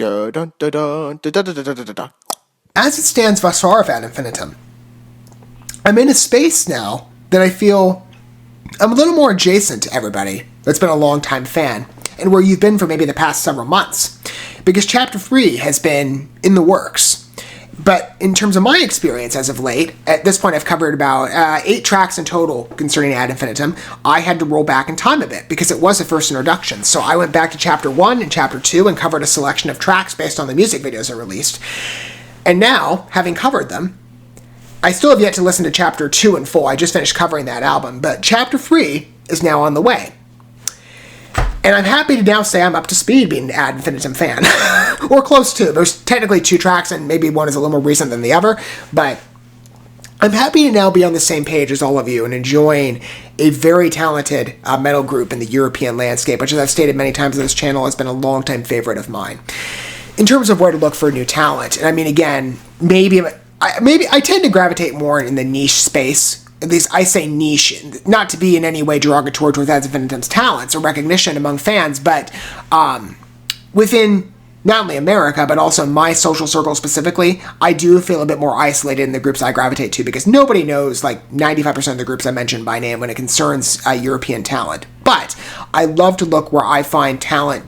As it stands thus far of Ad Infinitum, I'm in a space now that I feel I'm a little more adjacent to everybody that's been a long-time fan, and where you've been for maybe the past several months, because Chapter 3 has been in the works. But in terms of my experience as of late, at this point I've covered about 8 tracks in total concerning Ad Infinitum. I had to roll back in time a bit because it was the first introduction. So I went back to Chapter 1 and Chapter 2 and covered a selection of tracks based on the music videos I released. And now, having covered them, I still have yet to listen to Chapter 2 in full. I just finished covering that album. But Chapter 3 is now on the way. And I'm happy to now say I'm up to speed being an Ad Infinitum fan. Or close to. There's technically 2 tracks, and maybe one is a little more recent than the other. But I'm happy to now be on the same page as all of you and enjoying a very talented metal group in the European landscape, which, as I've stated many times on this channel, has been a longtime favorite of mine. In terms of where to look for new talent, and I mean, again, maybe I tend to gravitate more in the niche space. At least I say niche, not to be in any way derogatory towards Ad Infinitum's talents or recognition among fans, but within not only America, but also my social circle specifically, I do feel a bit more isolated in the groups I gravitate to, because nobody knows like 95% of the groups I mentioned by name when it concerns European talent. But I love to look where I find talent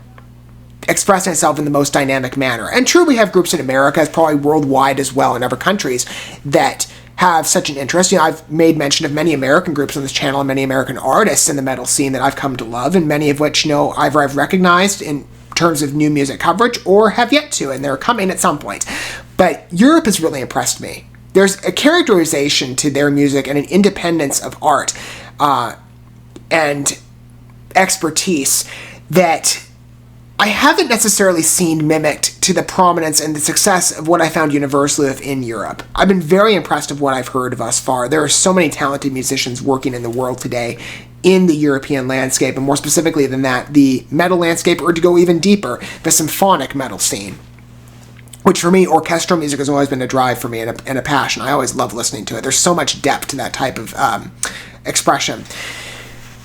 expressing itself in the most dynamic manner. And true, we have groups in America, it's probably worldwide as well in other countries, that have such an interest. You know, I've made mention of many American groups on this channel and many American artists in the metal scene that I've come to love, and many of which, you know, either I've recognized in terms of new music coverage or have yet to, and they're coming at some point. But Europe has really impressed me. There's a characterization to their music and an independence of art and expertise that I haven't necessarily seen mimicked to the prominence and the success of what I found universally within Europe. I've been very impressed with what I've heard thus far. There are so many talented musicians working in the world today in the European landscape, and more specifically than that, the metal landscape, or to go even deeper, the symphonic metal scene. Which for me, orchestral music has always been a drive for me and a passion. I always love listening to it. There's so much depth to that type of expression.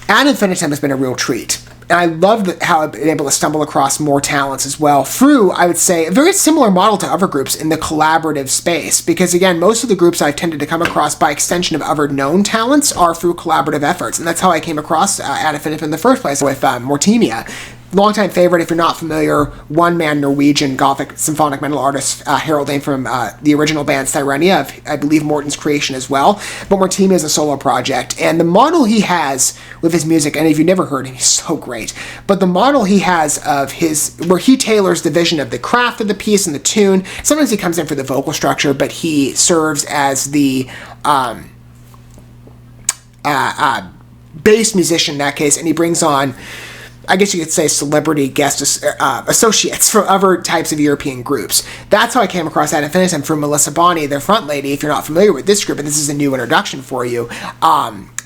Ad Infinitum has been a real treat. And I love how I've been able to stumble across more talents as well through, I would say, a very similar model to other groups in the collaborative space. Because again, most of the groups I've tended to come across by extension of other known talents are through collaborative efforts. And that's how I came across Ad Infinitum in the first place with Mortemia. Longtime favorite, if you're not familiar, one-man Norwegian Gothic symphonic metal artist, heralding from the original band Sirenia, of, I believe, Morten's creation as well. But Mortemia is a solo project, and the model he has with his music, and if you've never heard him, he's so great, but the model he has of his, where he tailors the vision of the craft of the piece and the tune, sometimes he comes in for the vocal structure, but he serves as the bass musician in that case, and he brings on, I guess you could say, celebrity guest associates from other types of European groups. That's how I came across Ad Infinitum from Melissa Bonney, their front lady. If you're not familiar with this group, and this is a new introduction for you,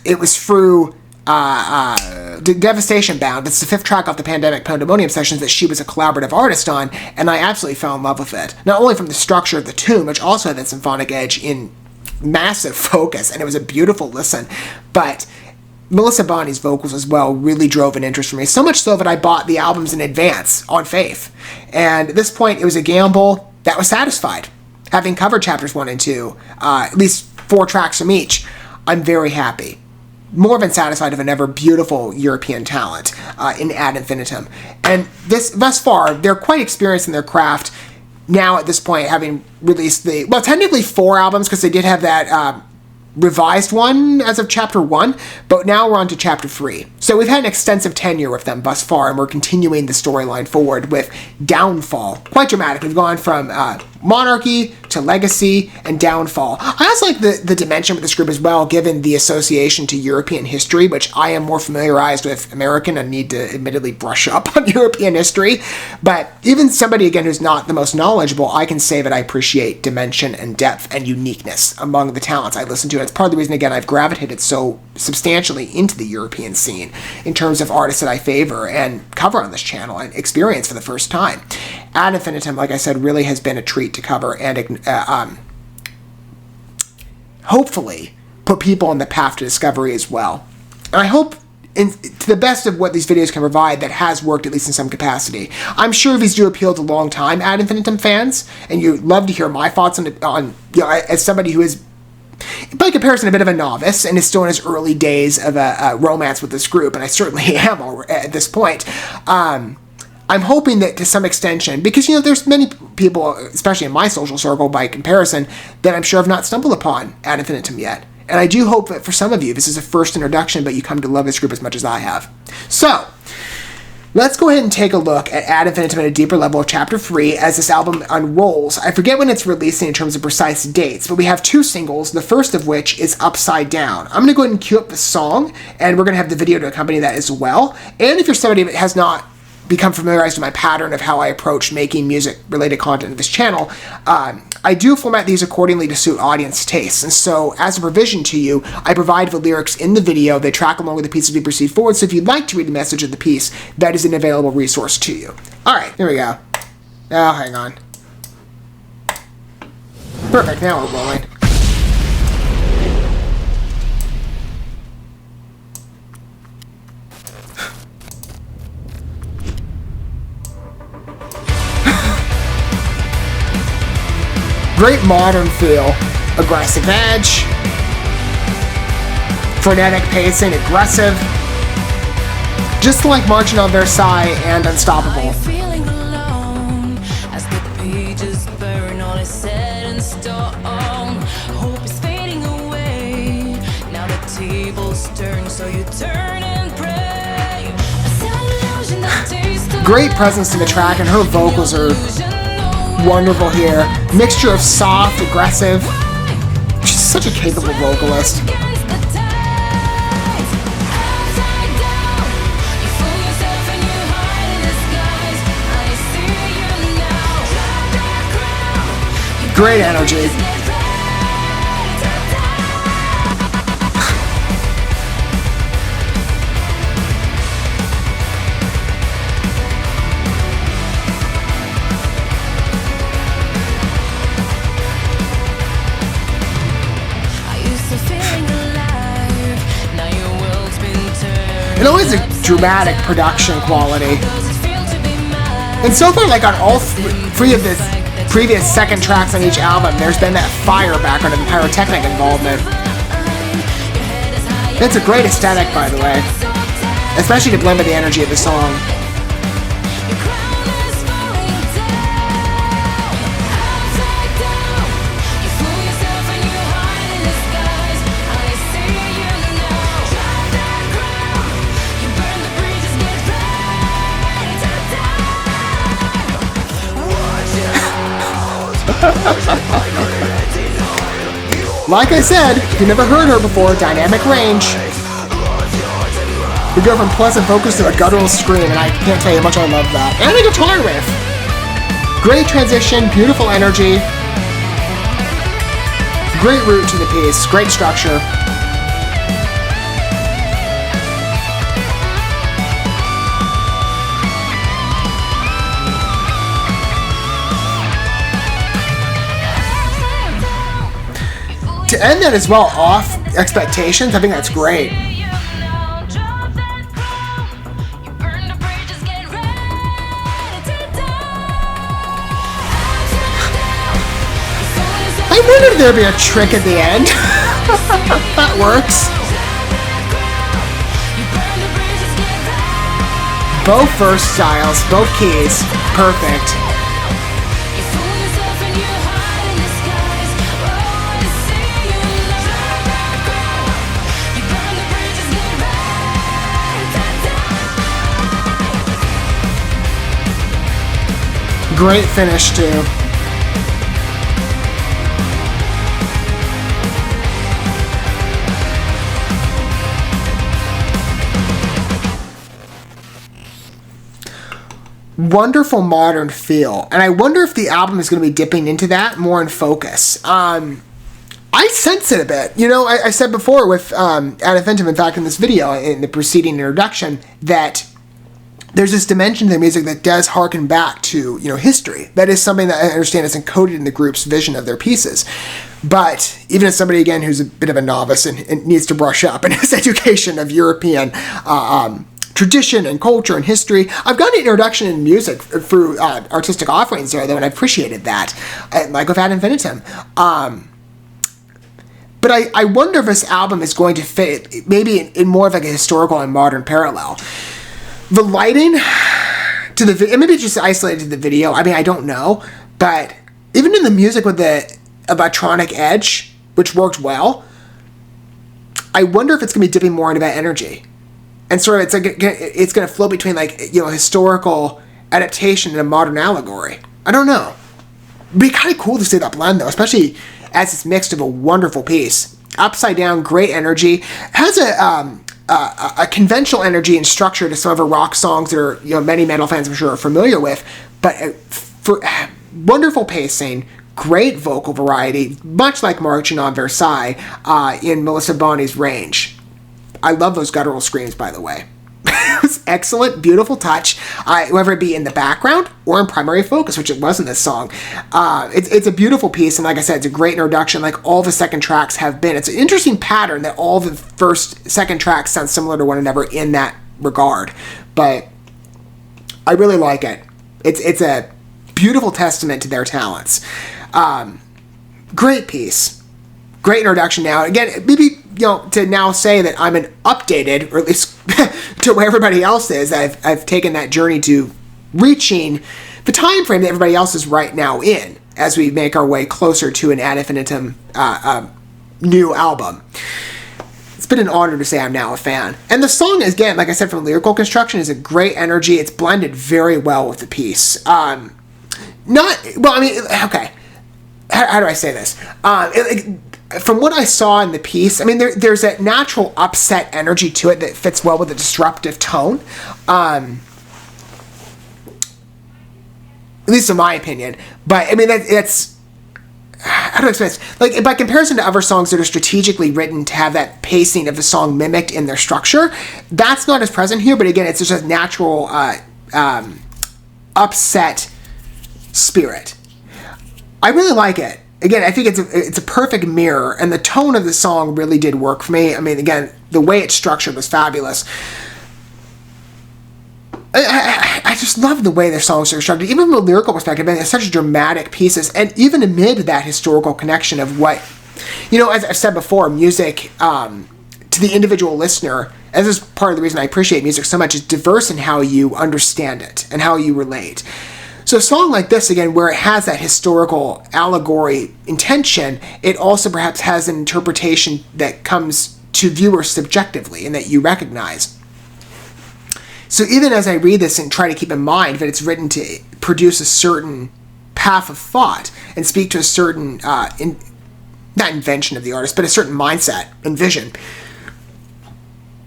it was through Devastation Bound. It's the 5th track off the Pandemic Pandemonium sessions that she was a collaborative artist on, and I absolutely fell in love with it. Not only from the structure of the tune, which also had that symphonic edge in massive focus, and it was a beautiful listen, but Melissa Bonney's vocals as well really drove an interest for me, so much so that I bought the albums in advance on faith. And at this point, it was a gamble that was satisfied. Having covered chapters 1 and 2, at least 4 tracks from each, I'm very happy. More than satisfied of another beautiful European talent in Ad Infinitum. And thus far, they're quite experienced in their craft. Now, at this point, having released technically 4 albums, because they did have that revised one as of chapter 1, but now we're on to chapter 3. So we've had an extensive tenure with them thus far, and we're continuing the storyline forward with Downfall. Quite dramatic. We've gone from Monarchy to Legacy and Downfall. I also like the dimension with this group as well, given the association to European history, which I am more familiarized with American and need to admittedly brush up on European history. But even somebody, again, who's not the most knowledgeable, I can say that I appreciate dimension and depth and uniqueness among the talents I listen to. And it's part of the reason, again, I've gravitated so substantially into the European scene in terms of artists that I favor and cover on this channel and experience for the first time. Ad Infinitum, like I said, really has been a treat to cover and hopefully put people on the path to discovery as well. And I hope to the best of what these videos can provide, that has worked at least in some capacity. I'm sure these do appeal to long-time Ad Infinitum fans, and you'd love to hear my thoughts on as somebody who is, by comparison, a bit of a novice and is still in his early days of a romance with this group, and I certainly am at this point. I'm hoping that to some extension, because, there's many people, especially in my social circle by comparison, that I'm sure have not stumbled upon Ad Infinitum yet. And I do hope that for some of you, this is a first introduction, but you come to love this group as much as I have. So, let's go ahead and take a look at Ad Infinitum at a deeper level of Chapter 3 as this album unrolls. I forget when it's releasing in terms of precise dates, but we have 2 singles, the first of which is Upside Down. I'm going to go ahead and cue up the song, and we're going to have the video to accompany that as well. And if you're somebody that has not become familiarized with my pattern of how I approach making music-related content of this channel, I do format these accordingly to suit audience tastes. And so, as a provision to you, I provide the lyrics in the video. They track along with the piece as we proceed forward. So if you'd like to read the message of the piece, that is an available resource to you. All right, here we go. Oh, hang on. Perfect, now we're rolling. Great modern feel, aggressive edge, frenetic pacing, aggressive, just like Marching on Versailles and Unstoppable. Feeling alone as the pages burn, all is said and stone. Hope is fading away. Now the tables turn, so you turn and pray. Great presence to the track, and her vocals are wonderful here. Mixture of soft, aggressive. She's such a capable vocalist. Great energy. And always a dramatic production quality. And so far, like on all 3 of the previous second tracks on each album, there's been that fire background and pyrotechnic involvement. It's a great aesthetic, by the way, especially to blend with the energy of the song. Like I said, if you never heard her before, dynamic range. We go from pleasant vocals to a guttural scream, and I can't tell you how much I love that. And a guitar riff. Great transition, beautiful energy. Great root to the piece, great structure. To end that as well off expectations, I think that's great. I wonder if there'd be a trick at the end. That works. Both verse styles, both keys, perfect. Great finish, too. Wonderful modern feel. And I wonder if the album is going to be dipping into that more in focus. I sense it a bit. I said before with Ad Infinitum, in fact, in this video, in the preceding introduction, that there's this dimension to the music that does harken back to, history. That is something that I understand is encoded in the group's vision of their pieces. But even as somebody, again, who's a bit of a novice and needs to brush up in his education of European tradition and culture and history, I've gotten an introduction in music through artistic offerings there, though, and I appreciated that, like with Ad Infinitum. But I wonder if this album is going to fit maybe in more of like a historical and modern parallel. The lighting to the video, maybe just isolated to the video, I mean, I don't know, but even in the music with the electronic edge, which worked well, I wonder if it's going to be dipping more into that energy. And sort of it's going to flow between like, historical adaptation and a modern allegory. I don't know. It'd be kind of cool to see that blend, though, especially as it's mixed of a wonderful piece. Upside down, great energy. Has a conventional energy and structure to some of her rock songs that are, many metal fans I'm sure are familiar with. But for wonderful pacing, great vocal variety, much like Marching on Versailles in Melissa Bonney's range. I love those guttural screams, by the way. It was excellent, beautiful touch, whether it be in the background or in primary focus, which it was in this song. It's a beautiful piece, and like I said, it's a great introduction, like all the second tracks have been. It's an interesting pattern that all the second tracks sound similar to one another in that regard, but I really like it. It's a beautiful testament to their talents. Great piece. Great introduction now. Again, maybe, to now say that I'm an updated, or at least to where everybody else is, I've taken that journey to reaching the time frame that everybody else is right now in, as we make our way closer to an Ad Infinitum new album. It's been an honor to say I'm now a fan. And the song, again, like I said, from lyrical construction, is a great energy. It's blended very well with the piece. Okay. How do I say this? From what I saw in the piece, I mean, there's that natural upset energy to it that fits well with the disruptive tone. At least in my opinion. But, I mean, that's... How do I explain this? Like, by comparison to other songs that are strategically written to have that pacing of the song mimicked in their structure, that's not as present here, but again, it's just a natural upset spirit. I really like it. Again, I think it's a perfect mirror, and the tone of the song really did work for me. I mean, again, the way it's structured was fabulous. I just love the way their songs are structured, even from a lyrical perspective. Man, they're such dramatic pieces, and even amid that historical connection of what, as I've said before, music to the individual listener, as is part of the reason I appreciate music so much, is diverse in how you understand it and how you relate. So a song like this, again, where it has that historical allegory intention, it also perhaps has an interpretation that comes to viewers subjectively and that you recognize. So even as I read this and try to keep in mind that it's written to produce a certain path of thought and speak to a certain, not invention of the artist, but a certain mindset and vision,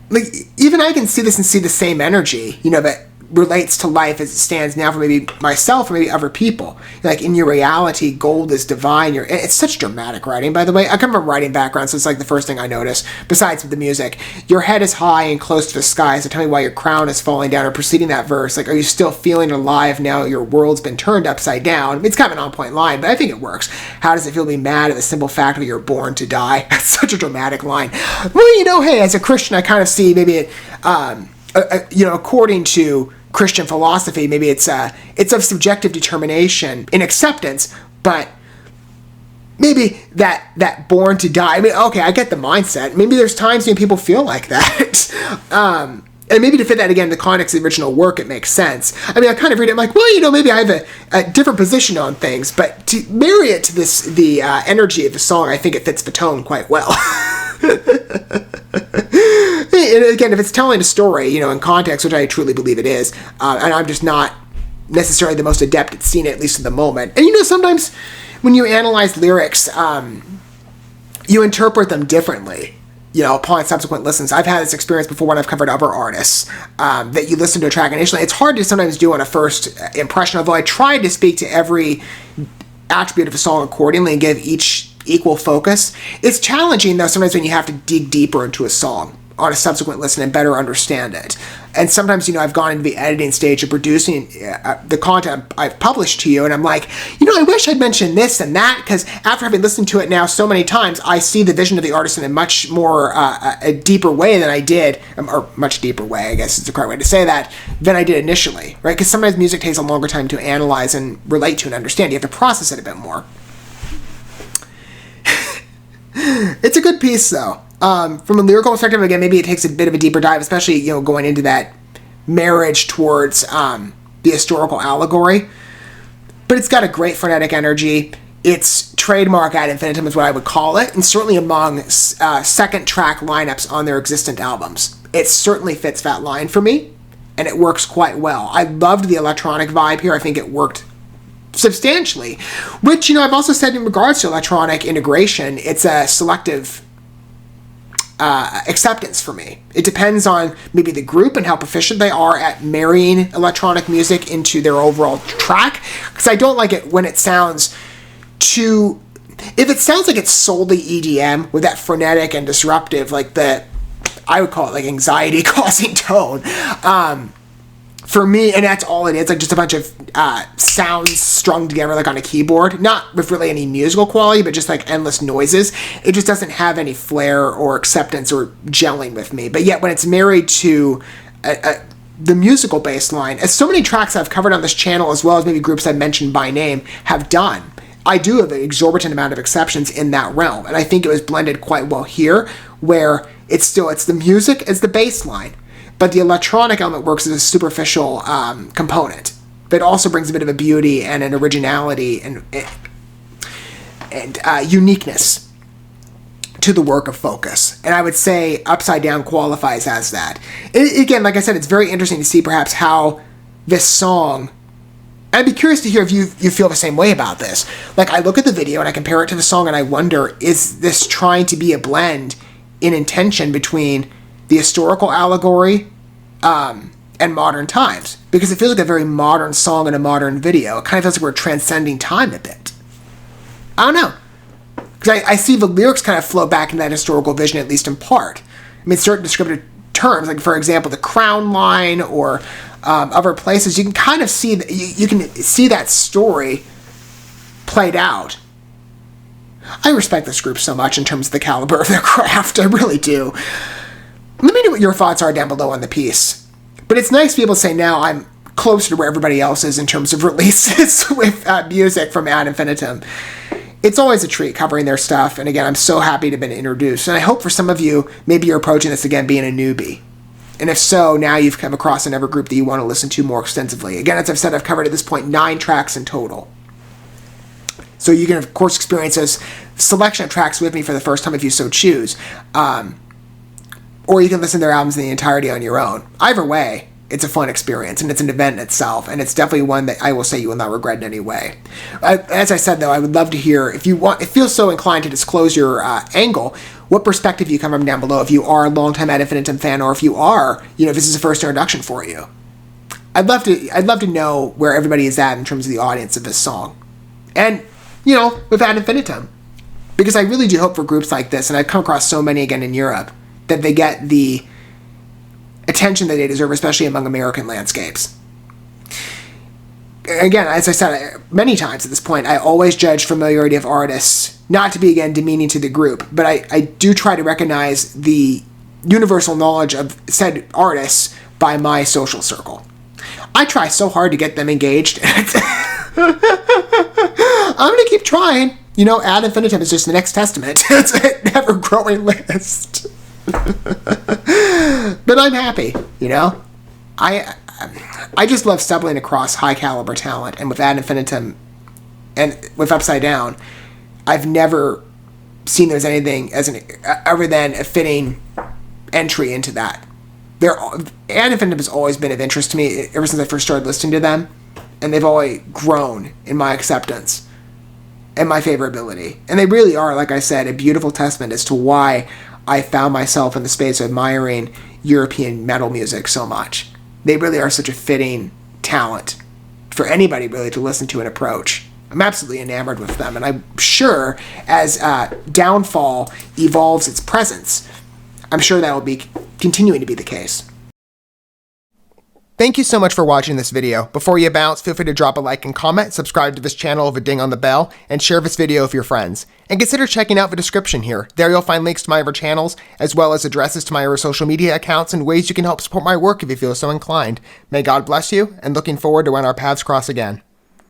like, even I can see this and see the same energy, that relates to life as it stands now for maybe myself or maybe other people. Like, in your reality, gold is divine. It's such dramatic writing, by the way. I come from a writing background, so it's like the first thing I notice, besides the music. Your head is high and close to the sky, so tell me why your crown is falling down, or preceding that verse. Like, are you still feeling alive now your world's been turned upside down? It's kind of an on-point line, but I think it works. How does it feel to be mad at the simple fact that you're born to die? That's such a dramatic line. Well, hey, as a Christian, I kind of see maybe it, according to Christian philosophy, maybe it's of subjective determination in acceptance, but maybe that born to die. I mean, okay, I get the mindset. Maybe there's times when people feel like that. And maybe to fit that again in the context of the original work, it makes sense. I mean, I kind of read it, I'm like, well, maybe I have a different position on things, but to marry it to the energy of the song, I think it fits the tone quite well. And again, if it's telling a story, in context, which I truly believe it is, and I'm just not necessarily the most adept at seeing it, at least at the moment. And sometimes when you analyze lyrics, you interpret them differently, upon subsequent listens. I've had this experience before when I've covered other artists, that you listen to a track initially. It's hard to sometimes do on a first impression, although I tried to speak to every attribute of a song accordingly and give each equal focus. It's challenging, though, sometimes when you have to dig deeper into a song on a subsequent listen and better understand it. And sometimes, I've gone into the editing stage of producing the content I've published to you, and I'm like, I wish I'd mentioned this and that, because after having listened to it now so many times, I see the vision of the artist in a much more, a deeper way than I did, or much deeper way, I guess is the correct way to say that, than I did initially, right? Because sometimes music takes a longer time to analyze and relate to and understand. You have to process it a bit more. It's a good piece, though. From a lyrical perspective, again, maybe it takes a bit of a deeper dive, especially, going into that marriage towards the historical allegory. But it's got a great frenetic energy. It's trademark ad infinitum is what I would call it, and certainly among second track lineups on their existent albums. It certainly fits that line for me, and it works quite well. I loved the electronic vibe here. I think it worked substantially, which, I've also said in regards to electronic integration, it's a selective acceptance for me. It depends on maybe the group and how proficient they are at marrying electronic music into their overall track, because I don't like it when it sounds too... If it sounds like it's solely EDM with that frenetic and disruptive, I would call it anxiety-causing tone, for me, and that's all it is, just a bunch of sounds strung together on a keyboard, not with really any musical quality, but just endless noises. It just doesn't have any flair or acceptance or gelling with me. But yet when it's married to the musical bass line, as so many tracks I've covered on this channel, as well as maybe groups I've mentioned by name, have done, I do have an exorbitant amount of exceptions in that realm. And I think it was blended quite well here, where it's the music as the bass line, but the electronic element works as a superficial component. But it also brings a bit of a beauty and an originality and uniqueness to the work of Focus. And I would say Upside Down qualifies as that. Again, like I said, it's very interesting to see perhaps how this song... I'd be curious to hear if you feel the same way about this. I look at the video and I compare it to the song and I wonder, is this trying to be a blend in intention between the historical allegory and modern times? Because it feels like a very modern song and a modern video. It kind of feels like we're transcending time a bit. I don't know. Because I see the lyrics kind of flow back in that historical vision, at least in part. I mean, certain descriptive terms, for example, the crown line or other places, you can kind of see that you can see that story played out. I respect this group so much in terms of the caliber of their craft. I really do. Let me know what your thoughts are down below on the piece. But it's nice to be able to say now I'm closer to where everybody else is in terms of releases with music from Ad Infinitum. It's always a treat covering their stuff, and again, I'm so happy to have been introduced. And I hope for some of you, maybe you're approaching this again being a newbie. And if so, now you've come across another group that you want to listen to more extensively. Again, as I've said, I've covered at this point 9 tracks in total. So you can, of course, experience this selection of tracks with me for the first time if you so choose. Or you can listen to their albums in the entirety on your own. Either way, it's a fun experience, and it's an event in itself, and it's definitely one that I will say you will not regret in any way. As I said, though, I would love to hear, if you feel so inclined to disclose your angle, what perspective you come from down below, if you are a longtime Ad Infinitum fan, or if you are, this is a first introduction for you. I'd love to know where everybody is at in terms of the audience of this song. And, with Ad Infinitum. Because I really do hope for groups like this, and I've come across so many again in Europe, that they get the attention that they deserve, especially among American landscapes. Again, as I said many times at this point, I always judge familiarity of artists, not to be, again, demeaning to the group, but I do try to recognize the universal knowledge of said artists by my social circle. I try so hard to get them engaged. I'm going to keep trying. Ad Infinitum is just the next testament. It's an ever-growing list. But I'm happy, I just love stumbling across high-caliber talent, and with Ad Infinitum and with Upside Down, I've never seen there's anything other than a fitting entry into that. Ad Infinitum has always been of interest to me ever since I first started listening to them, and they've always grown in my acceptance and my favorability. And they really are, like I said, a beautiful testament as to why I found myself in the space of admiring European metal music so much. They really are such a fitting talent for anybody really to listen to and approach. I'm absolutely enamored with them, and I'm sure as Downfall evolves its presence, I'm sure that will be continuing to be the case. Thank you so much for watching this video. Before you bounce, feel free to drop a like and comment, subscribe to this channel with a ding on the bell, and share this video with your friends. And consider checking out the description here. There you'll find links to my other channels, as well as addresses to my other social media accounts and ways you can help support my work if you feel so inclined. May God bless you, and looking forward to when our paths cross again.